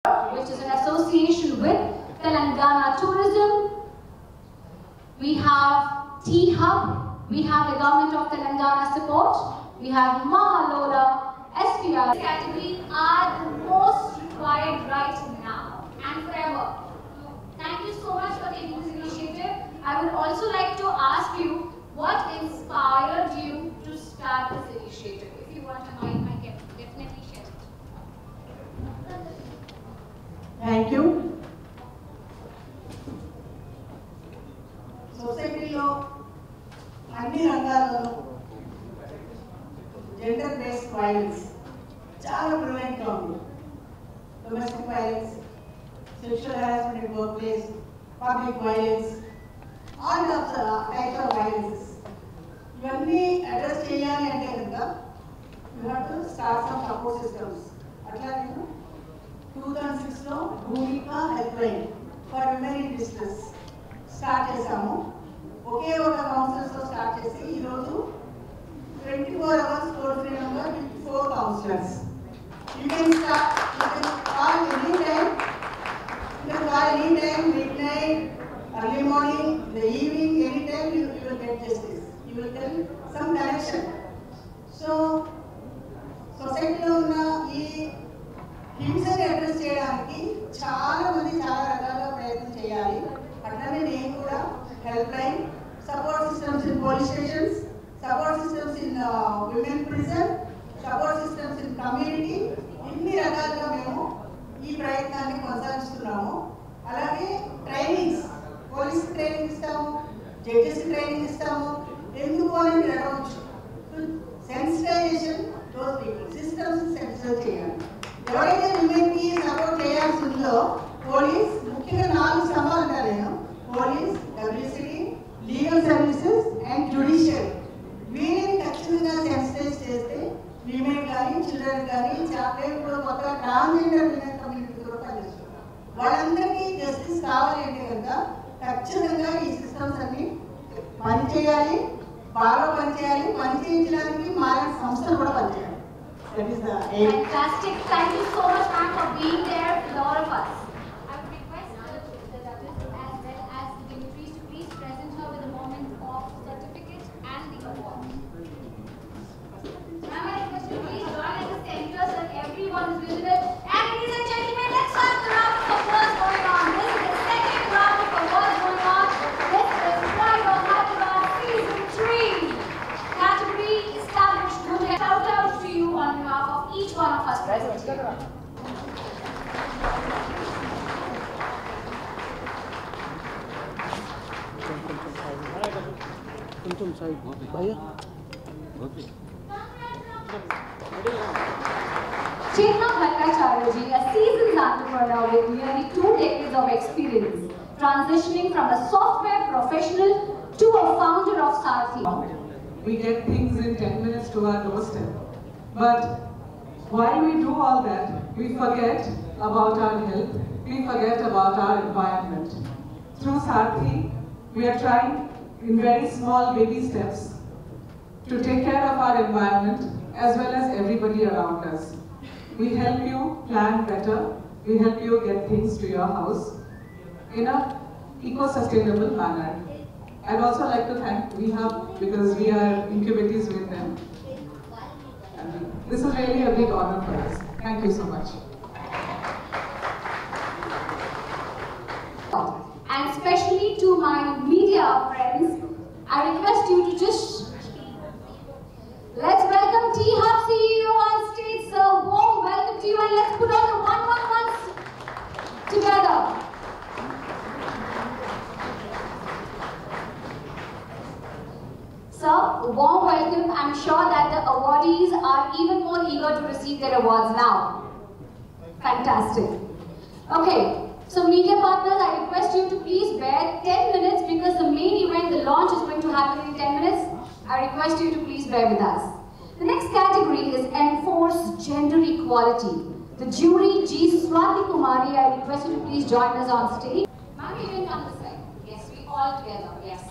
which is an association with Telangana Tourism. We have T-Hub. We have the Government of Telangana support. We have Mahalola, SPR. This category are the most required right now and forever. Thank you so much for taking this initiative. I would also like to ask you what inspired you to start this initiative. If you want to know, I can definitely share it. Thank you. సొసైటీలో అన్ని రంగాల్లోనూ gender based violence చాలా ప్రివెంట్గా ఉంది. Domestic violence, sexual harassment in work place, public violence, all types of violences ఇవన్నీ address చేయాలి అంటే కనుక you have to start some support systems. అట్లా నేను 2006లో Bhumika help line for women in distress start చేసాము. ఒకే ఒక కౌన్సిలర్స్తో స్టార్ట్ చేసి ఈరోజు 24 hours toll free number with 4 counselors. You can call anytime. You can call anytime, midnight, early morning, the evening, anytime you will get justice. You will get some connection. So, సొసైటీలో ఉన్న ఈ హింసని address చేయడానికి చాలా మంది చాలా రకాలుగా ప్రయత్నం చేయాలి. అట్లనే నేను కూడా helpline, support systems in police stations, support systems in women prison, support systems in community, ఇన్ని రకాలుగా మేము ఈ ప్రయత్నాన్ని కొనసాగిస్తున్నాము. అలాగే ట్రైనింగ్స్, పోలీస్ ట్రైనింగ్ ఇస్తాము, జడ్జెస్ ట్రైనింగ్ ఇస్తాము. ఎందుకు అని మీరు అడగవచ్చు. Sensitization those people, systems sensitize చేయాలి. ఎవరైతే విమెన్కి సపోర్ట్ చేయాల్సి ఉందో పోలీస్, ముఖ్యంగా 4 స్తంభాలు ఉంటారు. నేను police, WCD, legal services and judiciary, వీరిని ఖచ్చితంగా సెన్సిటైజ్ చేస్తే విమెన్ కానీ చిల్డ్రన్ కానీ ఇప్పుడు కొత్తగా ట్రాన్స్జెండర్ విమెన్ కమ్యూనిటీ కూడా పనిచేస్తున్నారు. వాళ్ళందరికీ జస్టిస్ కావాలి అంటే కనుక ఖచ్చితంగా ఈ సిస్టమ్స్ అన్ని పనిచేయాలి, బాగా పనిచేయాలి. పనిచేయించడానికి మా సంస్థలు కూడా పనిచేయాలి. That is the aim. Fantastic. Thank you so much, ma'am, for being there with all of us. I would request the judges as well as the dignitaries to please present her with a moment of certificate and the award. Ma'am, I request you to please join at the center so that everyone is visible. And ladies and gentlemen, let's have the round of applause going on. This is the second round of applause going on. This is Pride of Hyderabad Season 3. Category established. Good shout out to you on behalf of each one of us present here. Chetna Bhattacharya ji, a seasoned entrepreneur with nearly 2 decades of experience, transitioning from a software professional to a founder of Sarthi. We get things in 10 minutes to our doorstep. But while we do all that, we forget about our health, we forget about our environment. Through Sarthi, we are trying in very small baby steps to take care of our environment as well as everybody around us. We help you plan better, we help you get things to your house in a eco-sustainable manner. I'd also like to thank VHub because we are incubators with them. And this is really a big honor for us. Thank you so much. And especially to my media friends, I request you to just let's welcome T-Hub CEO on stage. Sir, warm welcome to you, and let's put on the 111s together. Sir, warm welcome. I'm sure that the awardees are even more eager to receive their awards now. Fantastic. Okay, so media partners, I request you to please bear 10 minutes because the main event, the launch, is going to happen in 10 minutes. I request you to please bear with us. The next category is Enforce Gender Equality. The jury, G. Swati Kumari, I request you to please join us on stage. Ma'am, you can come this side. Yes, we all together. Yes.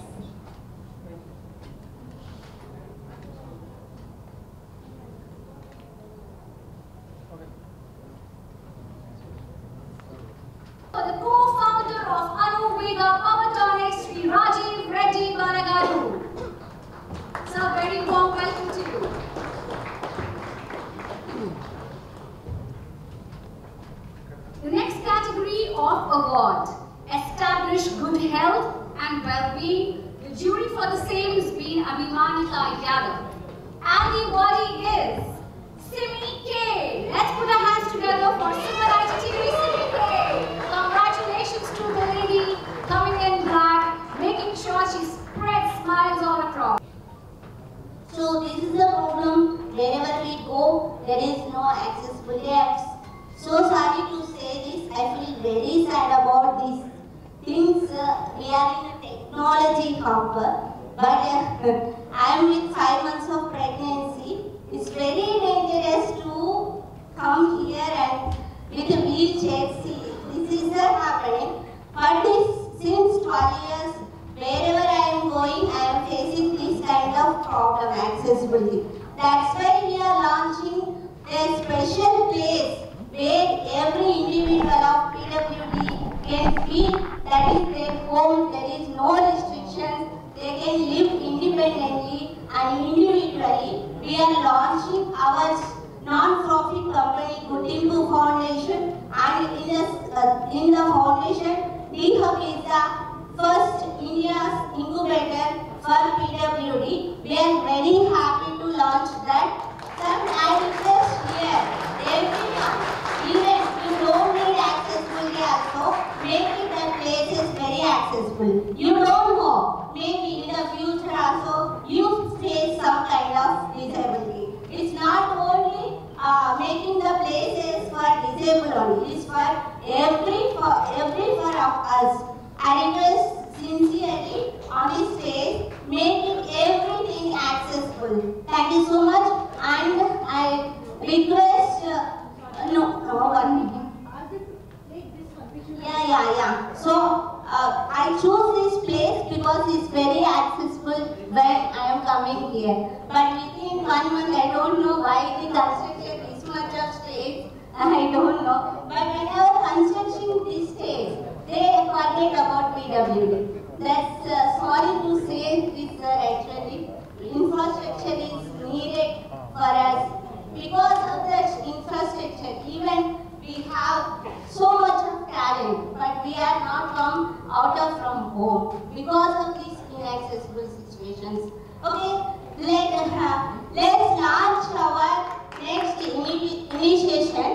Speaker, Power Tonic, Sri Rajiv Reddy Balagaru. Sir, very warm welcome to you. The next category of award, Establish Good Health and Well-being. The jury for the same has been Abhimanika Yadav. And the awardee is Simi K. Let's put our hands together for Super IGTV Simi K. Congratulations to the lady coming in black, making sure she spreads smiles all across. So this is the problem. Wherever we go, there is no accessible apps. So sorry to say this. I feel very sad about these things. We are in a technology hub, but I am with 5 months of pregnancy. It's very dangerous to come here and with a wheelchair. See, this is happening. But since 12 years, wherever I am going, I am facing this kind of problem, accessibility. That's why we are launching a special place where every individual of PWD can feel that is their home, there is no restrictions, they can live independently and individually. We are launching our non-profit company, Gutimbu Foundation, and in the foundation, T-Hub is the first India's incubator for PWD. We are very happy to launch that. Sir, I request here, everyone, even you don't need accessibility also, make it the places very accessible. You don't know, maybe in the future also, you face some kind of disability. It's not only making the places for disabled only, it's for every one of us. I request sincerely on this stage, making everything accessible. Thank you so much, and I request one minute. Yeah. So I chose this place because it's very accessible when I am coming here. But within 1 month, I don't know why they constructed this much of stage. I don't know. But whenever constructing this stage, they forget about PWD. That's sorry to say this, actually. Infrastructure is needed for us. Because of that infrastructure, even we have so much of talent, but we are not come out of from home because of these inaccessible situations. Okay, let's launch our next initiation.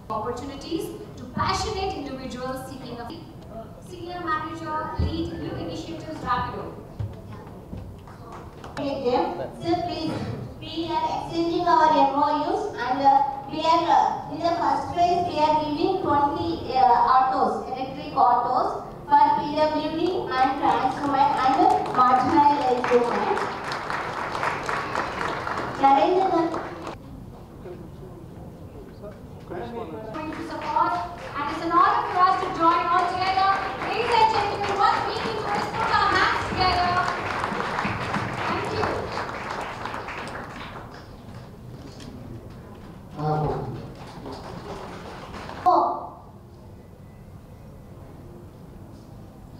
Opportunities to passionate individuals seeking a senior manager, lead new initiatives Rapido. Sir, please, we are exchanging our MOUs, and we are in the first phase we are giving 20 electric autos for PWD and trans women and marginalized women. Narendra, Going to support, and it's an honor for us to join all together. Ladies and gentlemen, what we need to do is put our hands together. Thank you.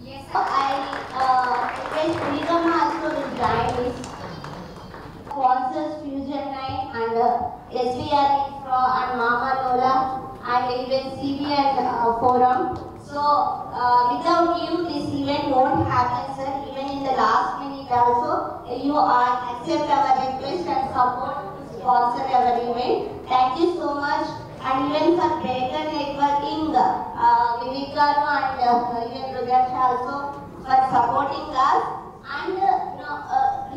Yes, sir. I request Nigama also will join this. Sponsors Fusion Night and SVR Infra and Mama Lola and even CBN Forum. So without you this event won't happen, sir. Even in the last minute also, you accept our request and support to sponsor our event. Thank you so much. And even for better networking, Viveka and even Rudraksha also for supporting us. And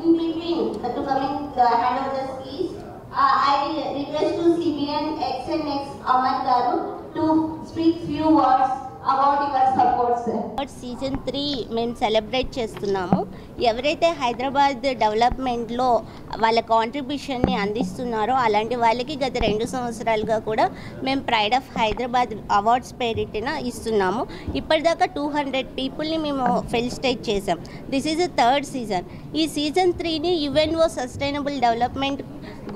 in between, to coming hand over the skis, I request to CBN XNX Amar Garu to speak few words about your support, sir. Season 3 మేము celebrate చేస్తున్నాము. ఎవరైతే హైదరాబాద్ డెవలప్మెంట్లో వాళ్ళ కాంట్రిబ్యూషన్ని అందిస్తున్నారో అలాంటి వాళ్ళకి గత 2 సంవత్సరాలుగా కూడా మేము ప్రైడ్ ఆఫ్ హైదరాబాద్ అవార్డ్స్ పేరిటిన ఇస్తున్నాము. ఇప్పటిదాకా 200 పీపుల్ని మేము ఫెలిసిటేట్ చేసాం. This is the 3rd season. ఈ సీజన్ 3ని యుఎన్ఓ సస్టైనబుల్ డెవలప్మెంట్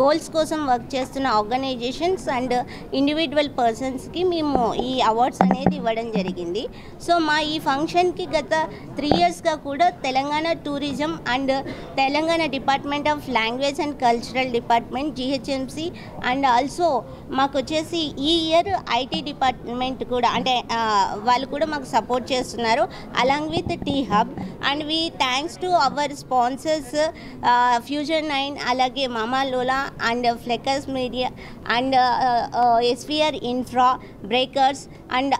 గోల్స్ కోసం వర్క్ చేస్తున్న ఆర్గనైజేషన్స్ అండ్ ఇండివిజువల్ పర్సన్స్కి మేము ఈ అవార్డ్స్ అనేది ఇవ్వడం జరిగింది. సో మా ఈ ఫంక్షన్కి గత 3 yearsగా కూడా Telangana tourism and Telangana department of language and cultural department GHMC and also మాకు వచ్చేసి ఈ ఇయర్ ఐటీ డిపార్ట్మెంట్ కూడా అంటే వాళ్ళు కూడా మాకు సపోర్ట్ చేస్తున్నారు along with T Hub. And we thanks to our sponsors Fusion 9 అలాగే Mama Lola and Flickers media and SVR infra breakers and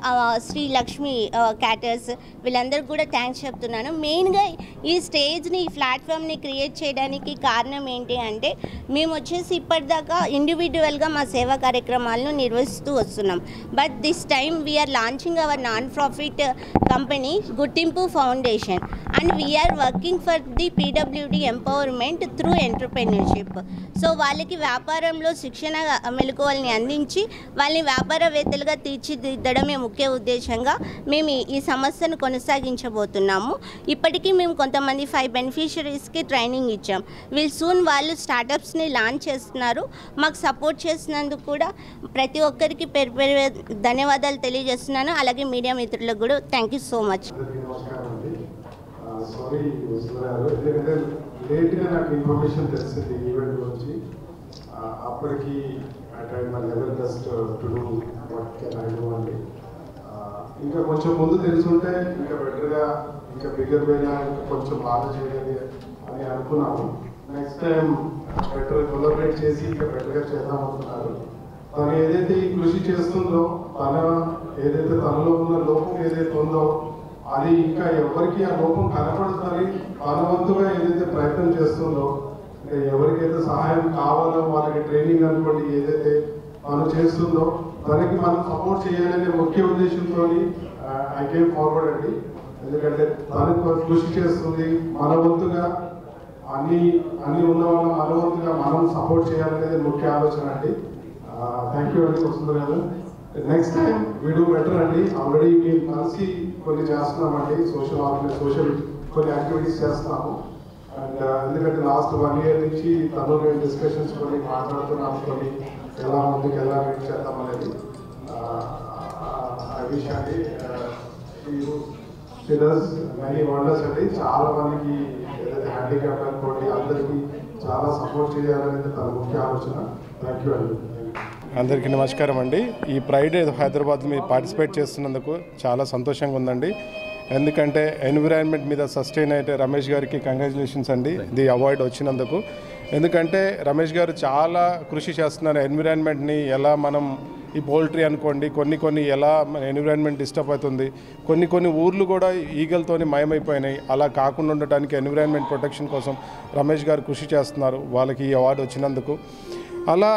Shri Lakshmi caterers వీళ్ళందరికీ కూడా థ్యాంక్స్ చెప్తున్నాను. మెయిన్గా ఈ స్టేజ్ని ఈ ప్లాట్ఫామ్ని క్రియేట్ చేయడానికి కారణం ఏంటి అంటే మేము వచ్చేసి ఇప్పటిదాకా ఇండివిజువల్గా మా సేవా కార్యక్రమాలను నిర్వహిస్తూ వస్తున్నాం. But this time we're launching our non profit company Gurthimpu foundation and we're working for the PWD empowerment through entrepreneurship. So వాళ్ళకి వ్యాపారంలో శిక్షణ మెలకువల్ని అందించి వాళ్ళని వ్యాపారవేత్తలుగా తీర్చిదిద్దడమే ముఖ్య ఉద్దేశంగా మేము ఈ సంస్థను కొనసాగించబోతున్నాము. ఇప్పటికీ మేము కొంతమంది 5 బెనిఫిషరీస్కి ట్రైనింగ్ ఇచ్చాం. వీళ్ళు సూన్ వాళ్ళు స్టార్టప్స్ని లాంచ్ చేస్తున్నారు. మాకు సపోర్ట్ చేసినందుకు కూడా ప్రతి ఒక్కరికి పేరు పేరు ధన్యవాదాలు తెలియజేస్తున్నాను. అలాగే మీడియా మిత్రులకు కూడా thank you so much. Sorry ఎందుకంటే లేట్గా నాకు ఇన్ఫర్మేషన్ తెలిసింది ఈవెంట్ గురించి. అప్పటికి I tried my level best to do what can I do అండి. ఇంకా కొంచెం ముందు తెలుసుంటే ఇంకా బెటర్గా ఇంకా బిగ్గర్ వేగా ఇంకా కొంచెం బాగా చేయాలి అని అనుకున్నాము. నెక్స్ట్ టైం బెటర్ కొలాబరేట్ చేసి ఇంకా బెటర్గా చేద్దాం అనుకున్నారు. తను ఏదైతే ఈ కృషి చేస్తుందో ఏదైతే తనలో ఉన్న లోపం ఏదైతే ఉందో అది ఇంకా ఎవరికి ఆ లోపం కనపడుతుంది. తన వంతుగా ఏదైతే ప్రయత్నం చేస్తుందో అంటే ఎవరికైతే సహాయం కావాలో వాళ్ళకి ట్రైనింగ్ అనుకోండి ఏదైతే తను చేస్తుందో తనకి మనం సపోర్ట్ చేయాలనే ముఖ్య ఉద్దేశంతో ఐ కేమ్ ఫార్వర్డ్ అండి. ఎందుకంటే తనకు కృషి చేస్తుంది మన వంతుగా అన్ని ఉన్న వాళ్ళ మన వంతుగా మనం సపోర్ట్ చేయాలనేది ముఖ్య ఆలోచన అండి. థ్యాంక్ యూ అండి వస్తుంది కదా. Next time we do better అండి. ఆల్రెడీ మేము కలిసి కొన్ని చేస్తున్నామండి. సోషల్ కొన్ని యాక్టివిటీస్ చేస్తున్నాము. అండ్ ఎందుకంటే లాస్ట్ 1 year నుంచి తను నేను డిస్కషన్స్ కొన్ని మాట్లాడుతున్నాము. కొన్ని ఎలా ముందుకు ఎలా వెయిట్ చేద్దామనేది ఆ విషయాన్ని మనీ వండర్స్ అండి. చాలా మందికి ఏదైతే హ్యాండిక్యాప్ అనుకోండి అందరికీ చాలా సపోర్ట్ చేయాలనేది తన ముఖ్య ఆలోచన. థ్యాంక్ యూ అండి. అందరికీ నమస్కారం అండి. ఈ ప్రైడ్ హైదరాబాద్ మీరు పార్టిసిపేట్ చేస్తున్నందుకు చాలా సంతోషంగా ఉందండి. ఎందుకంటే ఎన్విరాన్మెంట్ మీద సస్టైన్ అయితే రమేష్ గారికి కంగ్రాచులేషన్స్ అండి ది అవార్డు వచ్చినందుకు. ఎందుకంటే రమేష్ గారు చాలా కృషి చేస్తున్నారు. ఎన్విరాన్మెంట్ని ఎలా మనం ఈ పోల్ట్రీ అనుకోండి కొన్ని ఎలా మన ఎన్విరాన్మెంట్ డిస్టర్బ్ అవుతుంది. కొన్ని ఊర్లు కూడా ఈగలతోని మయమైపోయినాయి. అలా కాకుండా ఉండటానికి ఎన్విరాన్మెంట్ ప్రొటెక్షన్ కోసం రమేష్ గారు కృషి చేస్తున్నారు. వాళ్ళకి ఈ అవార్డు వచ్చినందుకు. అలా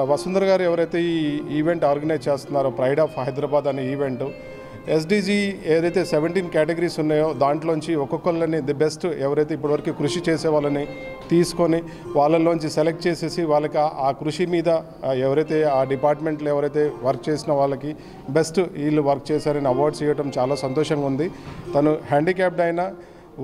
వసుంధర గారు ఎవరైతే ఈ ఈవెంట్ ఆర్గనైజ్ చేస్తున్నారో ప్రైడ్ ఆఫ్ హైదరాబాద్ అనే ఈవెంట్ SDG ఏదైతే 17 కేటగిరీస్ ఉన్నాయో దాంట్లోంచి ఒక్కొక్కళ్ళని ది బెస్ట్ ఎవరైతే ఇప్పటివరకు కృషి చేసే వాళ్ళని తీసుకొని వాళ్ళలోంచి సెలెక్ట్ చేసేసి వాళ్ళకి ఆ కృషి మీద ఎవరైతే ఆ డిపార్ట్మెంట్లో ఎవరైతే వర్క్ చేసిన వాళ్ళకి బెస్ట్ వీళ్ళు వర్క్ చేశారని అవార్డ్స్ ఇవ్వడం చాలా సంతోషంగా ఉంది. తను హ్యాండిక్యాప్డ్ అయినా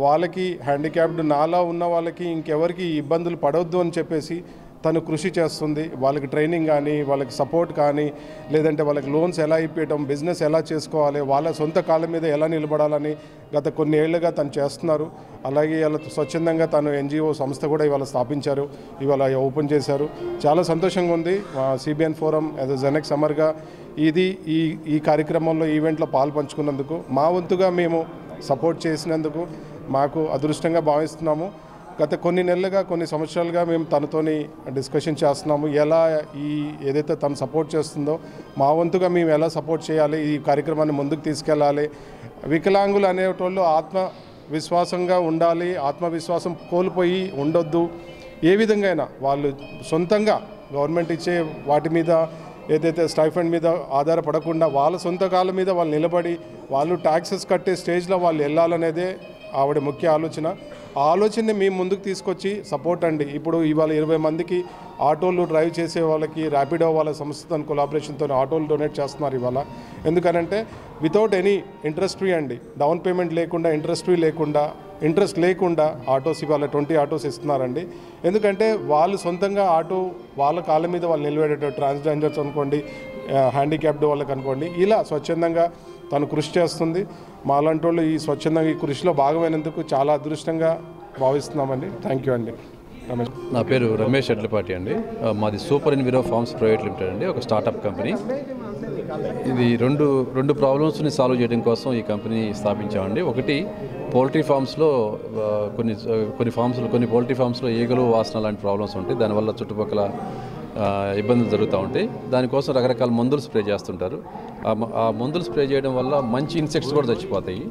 వాళ్ళకి హ్యాండిక్యాప్డ్ నాలా ఉన్న వాళ్ళకి ఇంకెవరికి ఇబ్బందులు పడవద్దు అని చెప్పేసి తను కృషి చేస్తుంది. వాళ్ళకి ట్రైనింగ్ కానీ వాళ్ళకి సపోర్ట్ కానీ లేదంటే వాళ్ళకి లోన్స్ ఎలా ఇప్పించడం బిజినెస్ ఎలా చేసుకోవాలి వాళ్ళ సొంత కాళ్ళ మీద ఎలా నిలబడాలని గత కొన్ని ఏళ్లుగా తను చేస్తున్నారు. అలాగే ఇలా స్వచ్ఛందంగా తను NGO సంస్థ కూడా ఇవాళ స్థాపించారు, ఇవాళ ఓపెన్ చేశారు. చాలా సంతోషంగా ఉంది. CBN ఫోరం యాజ్ జెనెక్స్ సమర్గా ఈ కార్యక్రమంలో ఈవెంట్లో పాలు పంచుకున్నందుకు మా వంతుగా మేము సపోర్ట్ చేసినందుకు మాకు అదృష్టంగా భావిస్తున్నాము. గత కొన్ని నెలలుగా కొన్ని సంవత్సరాలుగా మేము తనతోని డిస్కషన్ చేస్తున్నాము. ఎలా ఏదైతే తను సపోర్ట్ చేస్తుందో మా వంతుగా మేము ఎలా సపోర్ట్ చేయాలి, ఈ కార్యక్రమాన్ని ముందుకు తీసుకెళ్ళాలి. వికలాంగులు అనేటోళ్ళు ఆత్మవిశ్వాసంగా ఉండాలి, ఆత్మవిశ్వాసం కోల్పోయి ఉండొద్దు. ఏ విధంగా అయినా వాళ్ళు సొంతంగా గవర్నమెంట్ ఇచ్చే వాటి మీద ఏదైతే స్టైఫండ్ మీద ఆధారపడకుండా వాళ్ళ సొంత కాళ్ళ మీద వాళ్ళు నిలబడి వాళ్ళు ట్యాక్సెస్ కట్టే స్టేజ్లో వాళ్ళు వెళ్ళాలనేదే ఆవిడ ముఖ్య ఆలోచన. ఆ ఆలోచనని మేము ముందుకు తీసుకొచ్చి సపోర్ట్ అండి. ఇప్పుడు ఇవాళ 20 మందికి ఆటోలు డ్రైవ్ చేసే వాళ్ళకి ర్యాపిడో వాళ్ళ సంస్థతో కొలాబరేషన్తో ఆటోలు డొనేట్ చేస్తున్నారు ఇవాళ. ఎందుకనంటే వితౌట్ ఎనీ ఇంట్రెస్ట్ ఫ్రీ అండి, డౌన్ పేమెంట్ లేకుండా ఇంట్రెస్ట్ ఫ్రీ లేకుండా ఇంట్రెస్ట్ లేకుండా ఆటోస్ ఇవాళ 20 ఆటోస్ ఇస్తున్నారండి. ఎందుకంటే వాళ్ళు సొంతంగా ఆటో వాళ్ళ కాళ్ళ మీద వాళ్ళు నిలబెట్టేటట్టు, ట్రాన్స్జెండర్స్ అనుకోండి, హ్యాండిక్యాప్డ్ వాళ్ళకి అనుకోండి, ఇలా స్వచ్ఛందంగా తను కృషి చేస్తుంది. మాలాంటి వాళ్ళు ఈ స్వచ్ఛందంగా ఈ కృషిలో భాగమైనందుకు చాలా అదృష్టంగా భావిస్తున్నామండి. థ్యాంక్ యూ అండి. రమేష్. నా పేరు రమేష్ ఎడ్లపాటి అండి. మాది సూపర్ ఇన్విరో ఫార్మ్స్ ప్రైవేట్ లిమిటెడ్ అండి, ఒక స్టార్టప్ కంపెనీ. ఇది రెండు ప్రాబ్లమ్స్ని సాల్వ్ చేయడం కోసం ఈ కంపెనీ స్థాపించామండి. ఒకటి, పౌల్ట్రీ ఫార్మ్స్లో కొన్ని పౌల్ట్రీ ఫార్మ్స్లో ఈగలు, వాసన లాంటి ప్రాబ్లమ్స్ ఉంటాయి. దానివల్ల చుట్టుపక్కల ఇబ్బందులు జరుగుతూ ఉంటాయి. దానికోసం రకరకాల మందులు స్ప్రే చేస్తుంటారు. ఆ మందులు స్ప్రే చేయడం వల్ల మంచి ఇన్సెక్ట్స్ కూడా చచ్చిపోతాయి.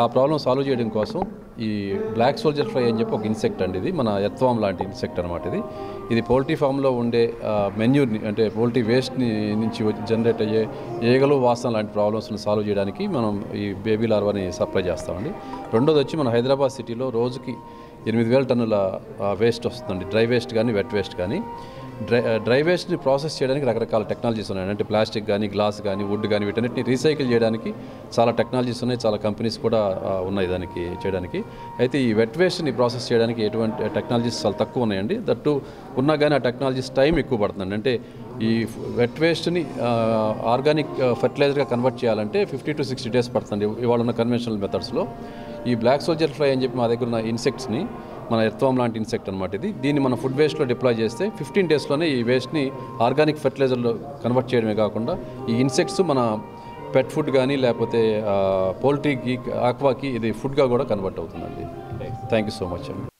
ఆ ప్రాబ్లం సాల్వ్ చేయడం కోసం ఈ బ్లాక్ సోల్జర్ ఫ్లై అని చెప్పి ఒక ఇన్సెక్ట్ అండి. ఇది మన ఎర్త్వామ్ లాంటి ఇన్సెక్ట్ అనమాట. ఇది పౌల్ట్రీ ఫామ్లో ఉండే మెన్యూర్ని, అంటే పౌల్ట్రీ వేస్ట్ని నుంచి జనరేట్ అయ్యే ఈగలు, వాసన లాంటి ప్రాబ్లమ్స్ని సాల్వ్ చేయడానికి మనం ఈ బేబీ లార్వాని సప్లై చేస్తామండి. రెండోది వచ్చి మన హైదరాబాద్ సిటీలో రోజుకి 8,000 టన్నుల వేస్ట్ వస్తుందండి. డ్రై వేస్ట్ కానీ, వెట్ వేస్ట్ కానీ. డ్రై వేస్ట్ని ప్రాసెస్ చేయడానికి రకరకాల టెక్నాలజీస్ ఉన్నాయి. అంటే ప్లాస్టిక్ కానీ, గ్లాస్ కానీ, వుడ్ కానీ, వీటన్నిటిని రీసైకిల్ చేయడానికి చాలా టెక్నాలజీస్ ఉన్నాయి. చాలా కంపెనీస్ కూడా ఉన్నాయి దానికి చేయడానికి. అయితే ఈ వెట్ వేస్ట్ని ప్రాసెస్ చేయడానికి ఎటువంటి టెక్నాలజీస్ చాలా తక్కువ ఉన్నాయండి. దట్టు ఉన్నా కానీ ఆ టెక్నాలజీస్ టైం ఎక్కువ పడుతుందండి. అంటే ఈ వెట్ వేస్ట్ని ఆర్గానిక్ ఫర్టిలైజర్గా కన్వర్ట్ చేయాలంటే 50 to 60 days పడుతుంది ఇవాళ ఉన్న కన్వెన్షనల్ మెథడ్స్లో. ఈ బ్లాక్ సోల్జర్ ఫ్లై అని చెప్పి మా దగ్గర ఉన్న ఇన్సెక్ట్స్ని, మన ఎర్త్వామ్ లాంటి ఇన్సెక్ట్ అనమాట దీన్ని మన ఫుడ్ వేస్ట్లో డిప్లాయ్ చేస్తే 15 daysలోనే ఈ వేస్ట్ని ఆర్గానిక్ ఫెర్టిలైజర్లో కన్వర్ట్ చేయడమే కాకుండా ఈ ఇన్సెక్ట్స్ మన పెట్ ఫుడ్ కానీ, లేకపోతే పౌల్ట్రీకి, ఆక్వాకి ఇది ఫుడ్గా కూడా కన్వర్ట్ అవుతుందండి. థ్యాంక్ యూ సో మచ్ అండి.